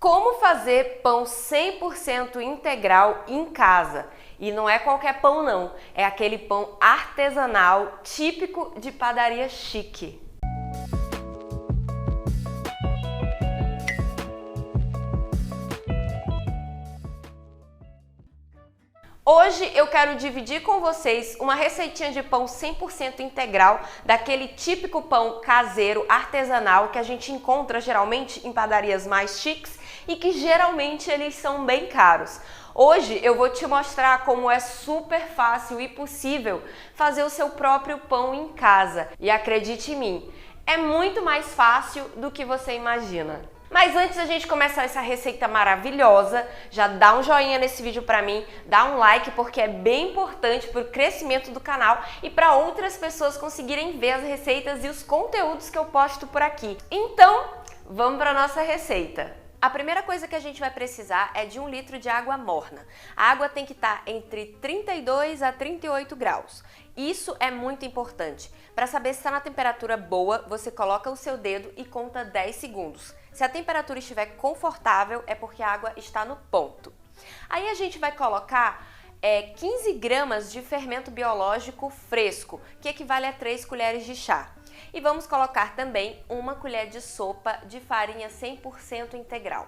Como fazer pão 100% integral em casa? E não é qualquer pão não, é aquele pão artesanal típico de padaria chique. Hoje eu quero dividir com vocês uma receitinha de pão 100% integral, daquele típico pão caseiro artesanal que a gente encontra geralmente em padarias mais chiques e que geralmente eles são bem caros. Hoje eu vou te mostrar como é super fácil e possível fazer o seu próprio pão em casa. E acredite em mim, é muito mais fácil do que você imagina. Mas antes da gente começar essa receita maravilhosa, já dá um joinha nesse vídeo pra mim, dá um like porque é bem importante para o crescimento do canal e para outras pessoas conseguirem ver as receitas e os conteúdos que eu posto por aqui. Então, vamos para nossa receita. A primeira coisa que a gente vai precisar é de 1 litro de água morna. A água tem que estar entre 32 a 38 graus. Isso é muito importante. Para saber se está na temperatura boa, você coloca o seu dedo e conta 10 segundos. Se a temperatura estiver confortável, é porque a água está no ponto. Aí a gente vai colocar 15 gramas de fermento biológico fresco, que equivale a 3 colheres de chá. E vamos colocar também 1 colher de sopa de farinha 100% integral.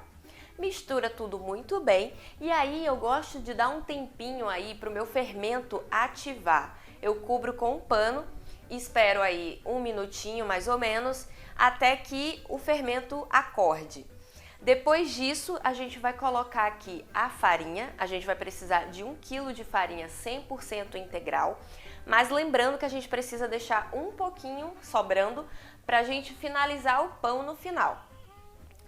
Mistura tudo muito bem e aí eu gosto de dar um tempinho aí para o meu fermento ativar. Eu cubro com um pano, espero aí 1 minutinho mais ou menos, até que o fermento acorde. Depois disso, a gente vai colocar aqui a farinha, a gente vai precisar de 1 kg de farinha 100% integral, mas lembrando que a gente precisa deixar um pouquinho sobrando para a gente finalizar o pão no final.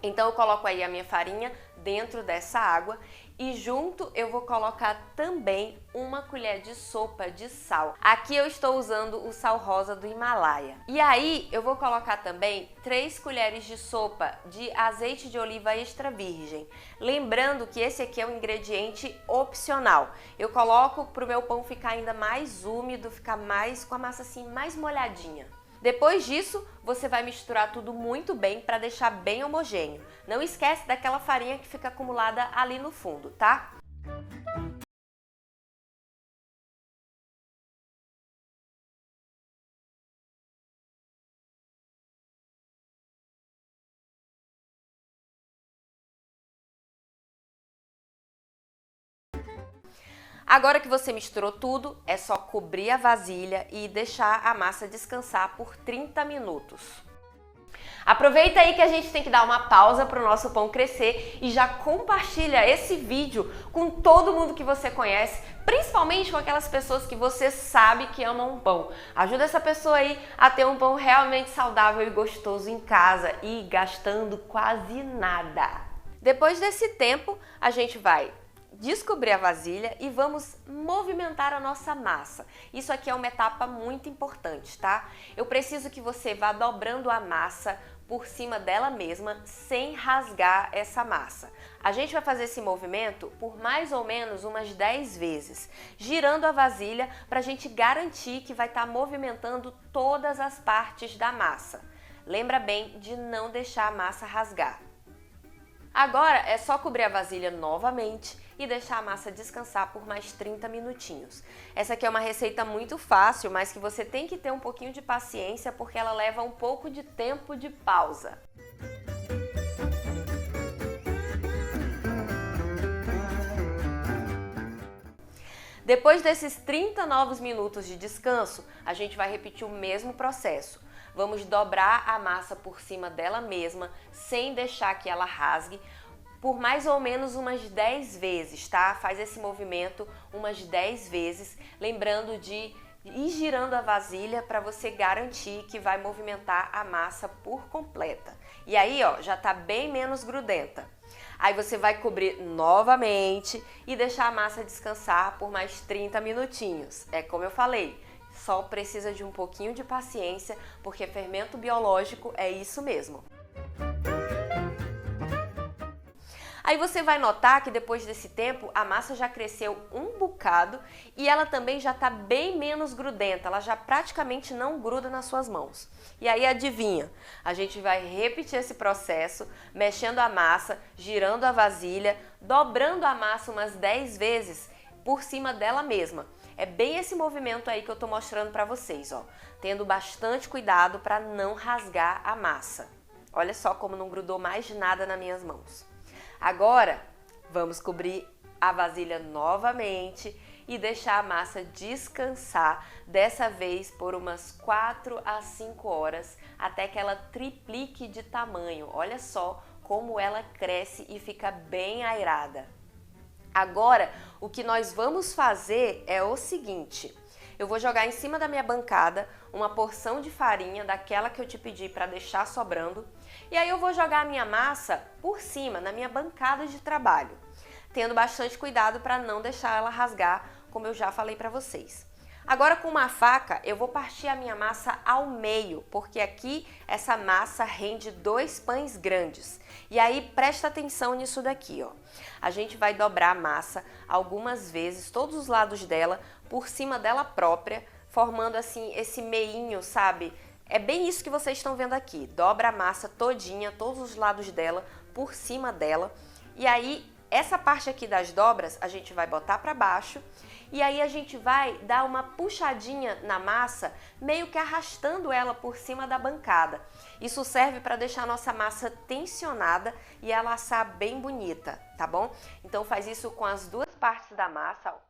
Então eu coloco aí a minha farinha dentro dessa água e junto eu vou colocar também 1 colher de sopa de sal. Aqui eu estou usando o sal rosa do Himalaia. E aí eu vou colocar também 3 colheres de sopa de azeite de oliva extra virgem. Lembrando que esse aqui é um ingrediente opcional. Eu coloco para o meu pão ficar ainda mais úmido, ficar mais com a massa assim mais molhadinha. Depois disso, você vai misturar tudo muito bem para deixar bem homogêneo. Não esquece daquela farinha que fica acumulada ali no fundo, tá? Agora que você misturou tudo, é só cobrir a vasilha e deixar a massa descansar por 30 minutos. Aproveita aí que a gente tem que dar uma pausa para o nosso pão crescer e já compartilha esse vídeo com todo mundo que você conhece, principalmente com aquelas pessoas que você sabe que amam pão. Ajuda essa pessoa aí a ter um pão realmente saudável e gostoso em casa e gastando quase nada. Depois desse tempo, a gente vai descobrir a vasilha e vamos movimentar a nossa massa. Isso aqui é uma etapa muito importante, tá? Eu preciso que você vá dobrando a massa por cima dela mesma, sem rasgar essa massa. A gente vai fazer esse movimento por mais ou menos umas 10 vezes, girando a vasilha para a gente garantir que vai estar movimentando todas as partes da massa. Lembra bem de não deixar a massa rasgar. Agora é só cobrir a vasilha novamente e deixar a massa descansar por mais 30 minutinhos. Essa aqui é uma receita muito fácil, mas que você tem que ter um pouquinho de paciência porque ela leva um pouco de tempo de pausa. Depois desses 30 novos minutos de descanso, a gente vai repetir o mesmo processo. Vamos dobrar a massa por cima dela mesma, sem deixar que ela rasgue, por mais ou menos umas 10 vezes, tá? Faz esse movimento umas 10 vezes, lembrando de ir girando a vasilha para você garantir que vai movimentar a massa por completa. E aí, ó, já tá bem menos grudenta. Aí você vai cobrir novamente e deixar a massa descansar por mais 30 minutinhos. É como eu falei, só precisa de um pouquinho de paciência, porque fermento biológico é isso mesmo. Aí você vai notar que depois desse tempo a massa já cresceu um bocado e ela também já está bem menos grudenta, ela já praticamente não gruda nas suas mãos. E aí adivinha, a gente vai repetir esse processo, mexendo a massa, girando a vasilha, dobrando a massa umas 10 vezes por cima dela mesma. É bem esse movimento aí que eu estou mostrando para vocês, ó, tendo bastante cuidado para não rasgar a massa. Olha só como não grudou mais nada nas minhas mãos. Agora, vamos cobrir a vasilha novamente e deixar a massa descansar, dessa vez por umas 4 a 5 horas, até que ela triplique de tamanho. Olha só como ela cresce e fica bem airada. Agora, o que nós vamos fazer é o seguinte: eu vou jogar em cima da minha bancada uma porção de farinha, daquela que eu te pedi para deixar sobrando, e aí eu vou jogar a minha massa por cima, na minha bancada de trabalho, tendo bastante cuidado para não deixar ela rasgar, como eu já falei para vocês. Agora, com uma faca, eu vou partir a minha massa ao meio, porque aqui essa massa rende 2 pães grandes. E aí, presta atenção nisso daqui, ó. A gente vai dobrar a massa algumas vezes, todos os lados dela, por cima dela própria, formando assim esse meinho, sabe? É bem isso que vocês estão vendo aqui. Dobra a massa todinha, todos os lados dela, por cima dela. E aí, essa parte aqui das dobras, a gente vai botar para baixo. E aí a gente vai dar uma puxadinha na massa, meio que arrastando ela por cima da bancada. Isso serve para deixar a nossa massa tensionada e ela assar bem bonita, tá bom? Então faz isso com as duas partes da massa, ó.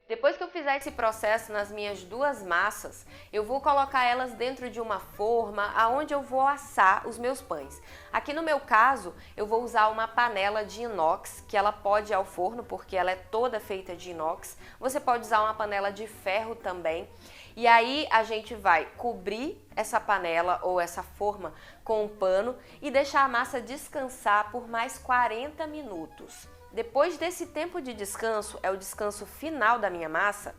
Depois que eu fizer esse processo nas minhas duas massas, eu vou colocar elas dentro de uma forma aonde eu vou assar os meus pães. Aqui no meu caso, eu vou usar uma panela de inox, que ela pode ir ao forno, porque ela é toda feita de inox. Você pode usar uma panela de ferro também. E aí a gente vai cobrir essa panela ou essa forma com um pano e deixar a massa descansar por mais 40 minutos. Depois desse tempo de descanso, é o descanso final da minha massa,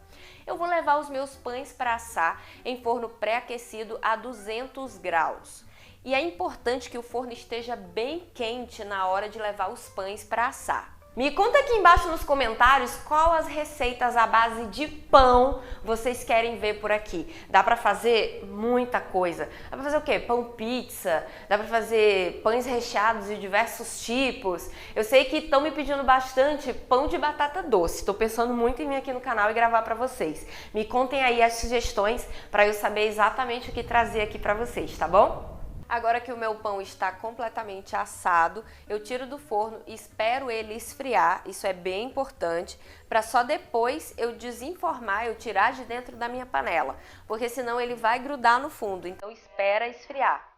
eu vou levar os meus pães para assar em forno pré-aquecido a 200 graus. E é importante que o forno esteja bem quente na hora de levar os pães para assar. Me conta aqui embaixo nos comentários qual as receitas à base de pão vocês querem ver por aqui. Dá pra fazer muita coisa. Dá pra fazer o quê? Pão pizza, dá pra fazer pães recheados de diversos tipos. Eu sei que estão me pedindo bastante pão de batata doce. Tô pensando muito em vir aqui no canal e gravar pra vocês. Me contem aí as sugestões para eu saber exatamente o que trazer aqui pra vocês, tá bom? Agora que o meu pão está completamente assado, eu tiro do forno e espero ele esfriar, isso é bem importante, para só depois eu desenformar, eu tirar de dentro da minha panela, porque senão ele vai grudar no fundo, então espera esfriar.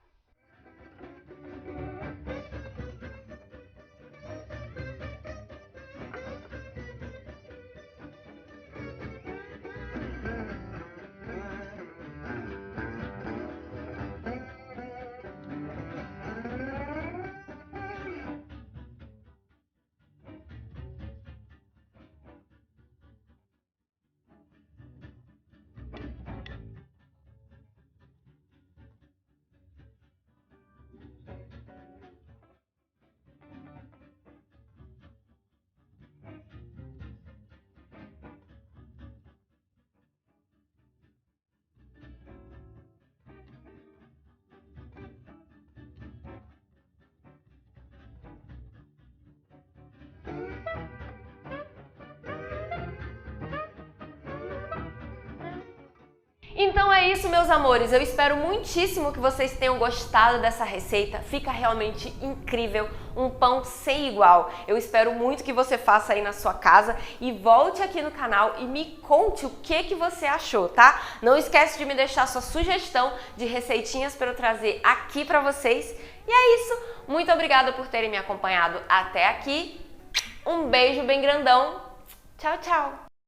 Então é isso, meus amores, eu espero muitíssimo que vocês tenham gostado dessa receita, fica realmente incrível, um pão sem igual. Eu espero muito que você faça aí na sua casa e volte aqui no canal e me conte o que você achou, tá? Não esquece de me deixar sua sugestão de receitinhas para eu trazer aqui para vocês. E é isso, muito obrigada por terem me acompanhado até aqui, um beijo bem grandão, tchau, tchau!